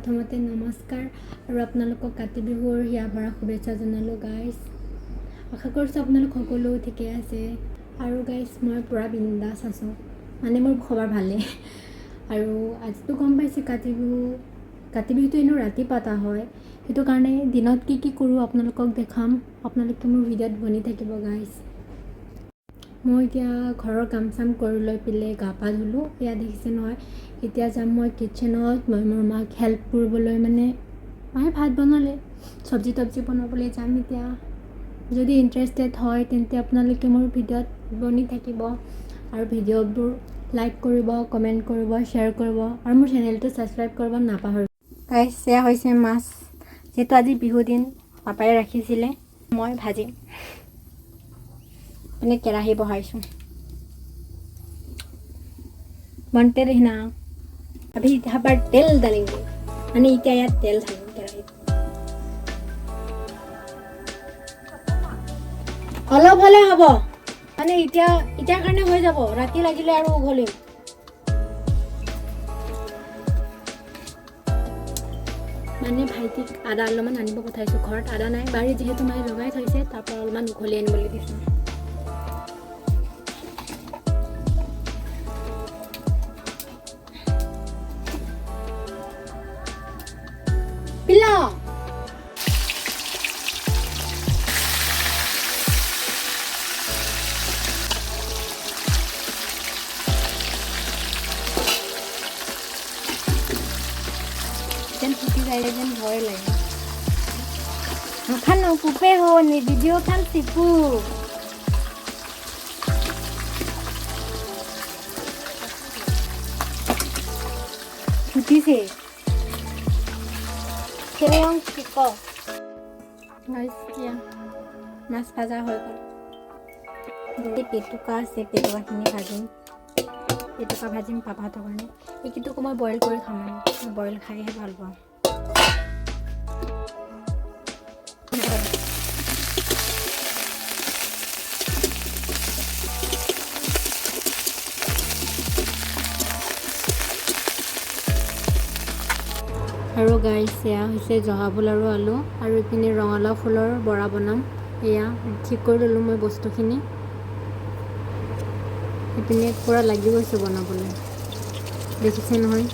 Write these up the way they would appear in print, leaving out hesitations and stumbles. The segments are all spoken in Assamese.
প্ৰথমতে নমস্কাৰ আৰু আপোনালোকক কাতি বিহুৰ হিয়া ভৰা শুভেচ্ছা জনালোঁ গাইজ। আশা কৰিছোঁ আপোনালোক সকলো ঠিকে আছে। আৰু গাইজ মই পূৰা বিন্দাছ আছোঁ, মানে মোৰ খবৰ ভালেই। আৰু আজিতো গম পাইছে কাতি বিহুটো এনেও ৰাতি পতা হয়, সেইটো কাৰণে দিনত কি কৰোঁ আপোনালোকক দেখাম। আপোনালোকে মোৰ ভিডিঅ'ত বনি থাকিব গাইজ। মই এতিয়া ঘৰৰ কাম চাম কৰি লৈ পেলাই গা পা ধুলোঁ, এয়া দেখিছে নহয়। এতিয়া যাম মই কিটচেনত, মই মোৰ মাক হেল্প কৰিবলৈ, মানে মায়ে ভাত বনালে, চব্জি তব্জি বনাবলৈ যাম এতিয়া। যদি ইণ্টাৰেষ্টেড হয় তেন্তে আপোনালোকে মোৰ ভিডিঅ'ত বনি থাকিব আৰু ভিডিঅ'বোৰ লাইক কৰিব, কমেণ্ট কৰিব, শ্বেয়াৰ কৰিব আৰু মোৰ চেনেলটো ছাবস্ক্ৰাইব কৰিব নাপাহৰিব। গাইজ এয়া হৈছে মাছ, যিহেতু আজি বিহু দিন পাপাই ৰাখিছিলে, মই ভাজিম। মানে কেৰাহী বহাইছোঁ। बनते रहना। अभी यहाँ पर तेल डालेंगे, মানে এতিয়া ইয়াত তেল ঢালিম কেৰাহীত। অলপ হ'লে হ'ব, মানে এতিয়া কাৰণে হৈ যাব, ৰাতি লাগিলে আৰু উঘলিম। মানে ভাইটিক আদা অলপমান আনিব পঠাইছোঁ, ঘৰত আদা নাই, বাৰীত যিহেতু মায়ে লগাই থৈছে, তাৰ পৰা অলপমান উঘলি আনিবলৈ দিছোঁ। পিলা Kailangan boy lang. Makan ng kupeho ni video kan tipu. Putih sih. Kayong kiko. Guys, ya. Mas bhaja hoy gol. Jadi petuka kini bhajim. Petuka bhajim papa to karone. Ekitu ko মই বইল কৰি খাম, বইল খাইহে ভাল পাওঁ। আৰু গাইছ এয়া হৈছে জহা ফুল আৰু আলু, আৰু ইপিনে ৰঙালাও ফুলৰ বৰা বনাম। এয়া ঠিক কৰি ল'লোঁ মই বস্তুখিনি। ইপিনে পূৰা লাগি গৈছোঁ বনাবলৈ, দেখিছে নহয়।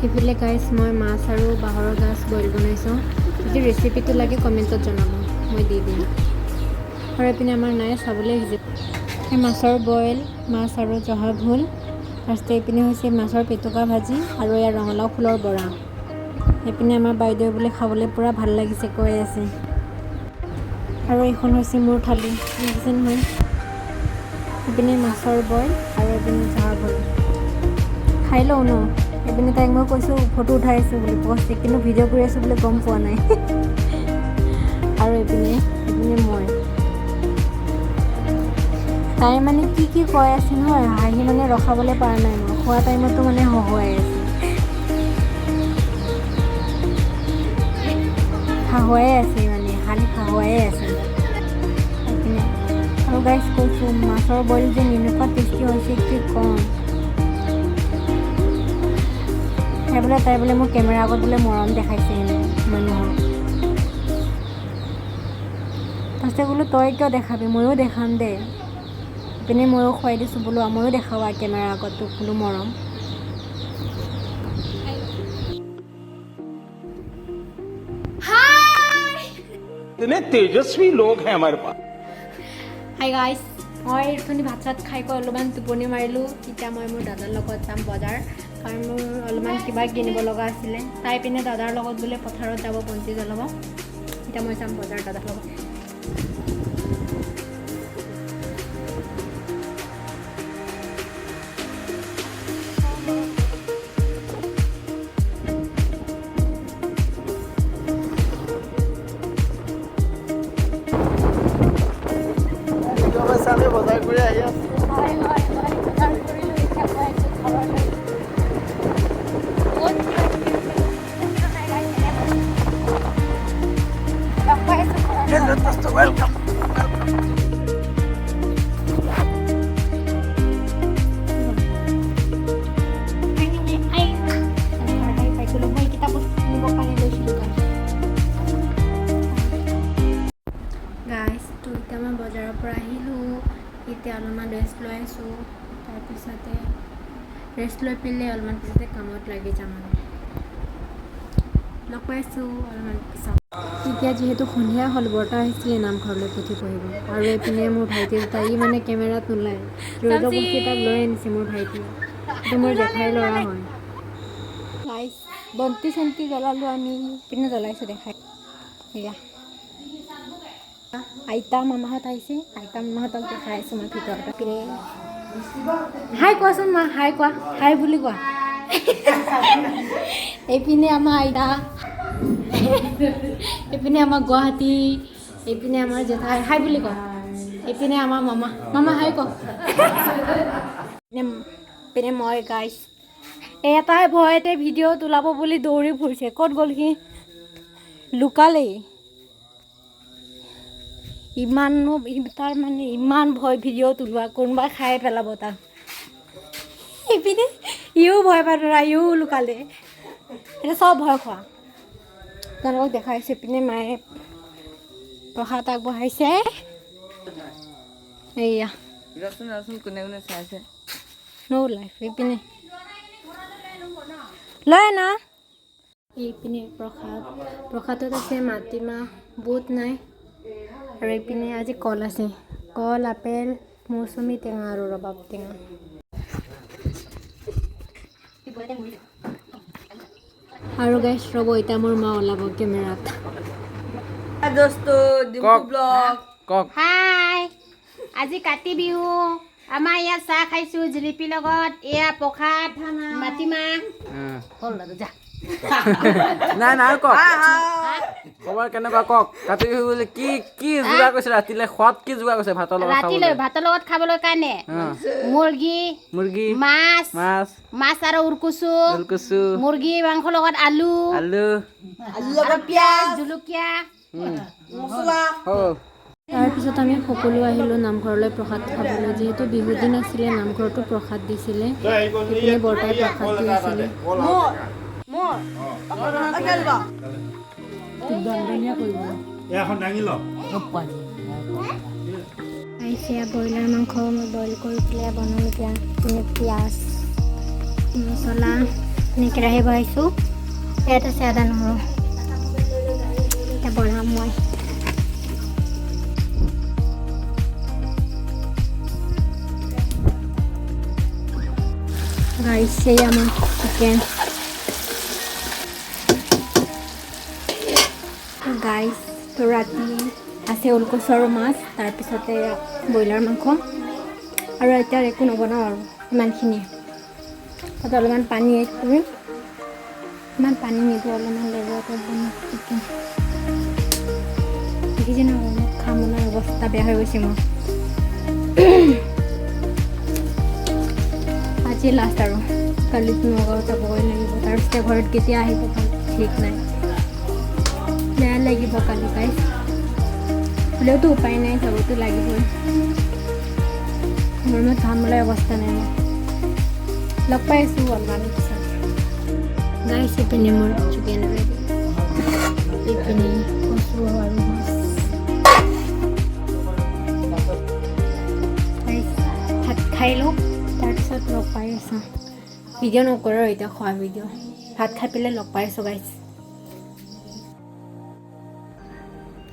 এইফালে গাইছ মই মাছ আৰু বাঁহৰ গাজ বইল বনাইছোঁ। যদি ৰেচিপিটো লাগে কমেণ্টত জনাব, মই দি দিম। আৰু এইপিনে আমাৰ নাই চাবলৈ আহিছে এই মাছৰ বইল, মাছ আৰু জহা ভোল। ফাৰ্ষ্টে এইপিনে হৈছে মাছৰ পেটুকা ভাজি আৰু এয়া ৰঙালাও ফুলৰ বৰা। এইপিনে আমাৰ বাইদেৱে বোলে খাবলৈ পূৰা ভাল লাগিছে কৈ আছে। আৰু এইখন হৈছে মোৰ থালি, দেখিছে নহয়। এইপিনে মাছৰ বইল আৰু এইপিনে জহা ভোল। খাই লওঁ ন। এইপিনে তাইক মই কৈছোঁ ফটো উঠাই আছোঁ বুলি, পষ্ট কিন্তু ভিডিঅ' কৰি আছোঁ বুলি গম পোৱা নাই। আৰু এইপিনে মই তাই মানে কি কৈ আছে নহয়, হাঁহি মানে ৰখাবলৈ পৰা নাই। মই খোৱা টাইমতো মানে হহুৱাই আছে, হাহুৱাই আছে, মানে খালি হাহুৱাই আছে। আৰু গাইছ কৈছোঁ মাছৰ বইল যে এনেকুৱা টেষ্টি হৈছে কি ক'ম। তাই বোলে মোৰ কেমেৰা আগত বোলে মৰম দেখাইছে মানুহক। ফাৰ্ষ্টে বোলো তই কিয় দেখাবি, ময়ো দেখাম দে। ইপিনে ময়ো খুৱাই দিছোঁ বোলো, ময়ো দেখাওঁ কেমেৰা আগত তোক বোলো মৰম। इतने तेजस्वी लोग हैं हमारे पास। हाय गाइस, মই এইখিনি ভাত চাত খাই কৈ অলপমান টোপনি মাৰিলোঁ এতিয়া মই মোৰ দাদাৰ লগত যাম বজাৰ কাৰণ মোৰ অলপমান কিবা কিনিব লগা আছিলে তাই পিনে দাদাৰ লগত বোলে পথাৰত যাব বন্তি জ্বলাব এতিয়া মই যাম বজাৰ দাদাৰ লগত আমি বজাৰ কৰি আহি আছো Welcome. বজাৰৰ পৰা আহিলোঁ এতিয়া অলপমান ৰেষ্ট লৈ আছোঁ তাৰপিছতে ৰেষ্ট লৈ পেলাই অলপমান পিছতে কামত লাগি যাম লগ পাইছোঁ অলপমান পিছত এতিয়া যিহেতু সন্ধিয়া হ'ল বৰ্তা আহিছিলে নামঘৰলৈ পুথি পঢ়িব আৰু এইপিনে মোৰ ভাইটি দুটা ই মানে কেমেৰাত নোলায় দুৰ্গাপুথি তাক লৈ আনিছে মোৰ ভাইটিয়ে এইটো মোৰ জেঠাইৰ ল'ৰা হয় লাইট বন্তি চন্তি জ্বলালোঁ আমি পিনে জ্বলাইছোঁ দেখাই এয়া আইতা মামাহঁত আহিছে আইতা মামাহঁতক দেখাই আছোঁ মই ভিতৰত পিনে হাই কোৱাচোন মা হাই কোৱা হাই বুলি কোৱা এইপিনে আমাৰ আইতা এইপিনে আমাৰ গুৱাহাটী এইপিনে আমাৰ জেঠাই হাই বুলি কোৱা এইপিনে আমাৰ মামা মামা হাই ক পিনে মই গাইছ এটাই ভয়তে ভিডিঅ' তোলাব বুলি দৌৰি ফুৰিছে ক'ত গ'ল সি লুকালেই ইমানো তাৰ মানে ইমান ভয় ভিডিঅ' তোলোৱা কোনোবা খাই পেলাব তাক এইপিনে ইও ভয় পাই ধৰা ইও লুকালে এতিয়া চব ভয় খোৱা তেওঁলোকক দেখাইছে পিনে মায়ে প্ৰসাদ আগবঢ়াইছে এইয়া কোনে কোনে চাইছে নো লাইফ এইপিনে লয় না এইপিনে প্ৰসাদত আছে মাটিমাহ বুট নাই আৰু এইপিনে আজি কল আছে কল আপেল মৌচুমী টেঙা আৰু ৰবাব টেঙা আৰু গাইছ ৰ'ব এতিয়া মোৰ মা ওলাব কেমেৰাত হাই আজি কাতি বিহু আমাৰ ইয়াত চাহ খাইছোঁ জিলিপিৰ লগত এয়া প্ৰসাদ মাটিমাহ হ'ল দাদা যা নাই নাই কওক খবৰ কেনেকুৱা কওক কাতি বিহু বুলি কি কি যোগাৰ কৰিছে ৰাতিলৈ খোৱাত কি যোগাৰ কৰিছে ভাতৰ লগত ভাতৰ লগত খাবলৈ কাৰণে মুৰ্গী মাছ আৰু উৰকুচু মুৰ্গী মাংসৰ লগত আলু লগত পিঁয়াজ জলকীয়া মছলা তাৰপিছত আমি সকলো আহিলোঁ নামঘৰলৈ প্ৰসাদ খাবলৈ যিহেতু বিহুৰ দিন আছিলে নামঘৰতো প্ৰসাদ দিছিলে সেইপিনে বৰ্তাই প্ৰসাদ দি আছিলে ব্ৰইলাৰ মাংস মই বইল কৰি পেলাই বনাম এতিয়া পিঁয়াজ মছলা কেৰাহী বহাইছোঁ ইয়াত আছে আদা নহৰু এতিয়া বনাম মই গাইছে আমাৰ চিকেন গাইছ তো ৰাতি আছে ওলকচু আৰু মাছ তাৰপিছতে ব্ৰইলাৰ মাংস আৰু এতিয়া একো নবনাওঁ আৰু ইমানখিনিয়ে তাত অলপমান পানী এড কৰিম ইমান পানী নিদিওঁ অলপমান লেবুৰটো বনাম চিকেন দেখিছে না খাবলৈ অৱস্থা বেয়া হৈ গৈছে মোৰ আজি লাষ্ট আৰু কালিতো নগাঁও যাবগৈ লাগিব তাৰপিছতে ঘৰত কেতিয়া আহিব ঠিক নাই বেয়া লাগিব কালি পাই হ'লেওতো উপায় নাই যাবতো লাগিবই মোৰ মত খাবলৈ অৱস্থা নাই লগ পাই আছোঁ অলপমান পিছত গাইছ এইপিনে মোৰ চিকেন ৰেডি এইপিনে কচু আৰু মাছ ভাত খাই লওঁ তাৰপিছত লগ পাই আছোঁ ভিডিঅ' নকৰোঁ আৰু এতিয়া খোৱা ভিডিঅ' ভাত খাই পেলাই লগ পাই আছোঁ গাইছ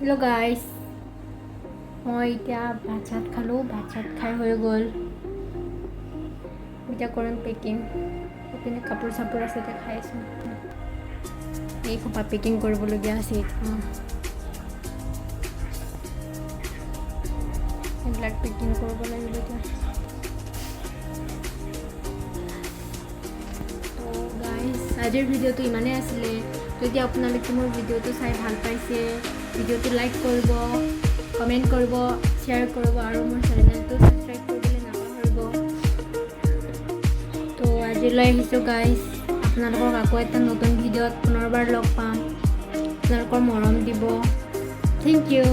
হেল্ল' গাইছ মই এতিয়া ভাত চাত খালোঁ, ভাত চাত খাই হৈ গ'ল। এতিয়া কৰিম পেকিং। এইপিনে কাপোৰ চাপোৰ আছে, এতিয়া খাই আছোঁ। এই সোপা পেকিং কৰিবলগীয়া আছে এতিয়া। এইবিলাক পেকিং কৰিব লাগিব এতিয়া। তো গাইজ আজিৰ ভিডিঅ'টো ইমানেই আছিলে। যদি আপোনালোকে মোৰ ভিডিঅ'টো চাই ভাল পাইছে, ভিডিঅ'টো লাইক কৰিব, কমেণ্ট কৰিব, শ্বেয়াৰ কৰিব আৰু মোৰ চেনেলটো ছাবস্ক্ৰাইব কৰিবলৈ নাপাহৰিব। তো আজিলৈ আহিছোঁ গাইজ। আপোনালোকক আকৌ এটা নতুন ভিডিঅ'ত পুনৰবাৰ লগ পাম। আপোনালোকৰ মৰম দিব। Thank U.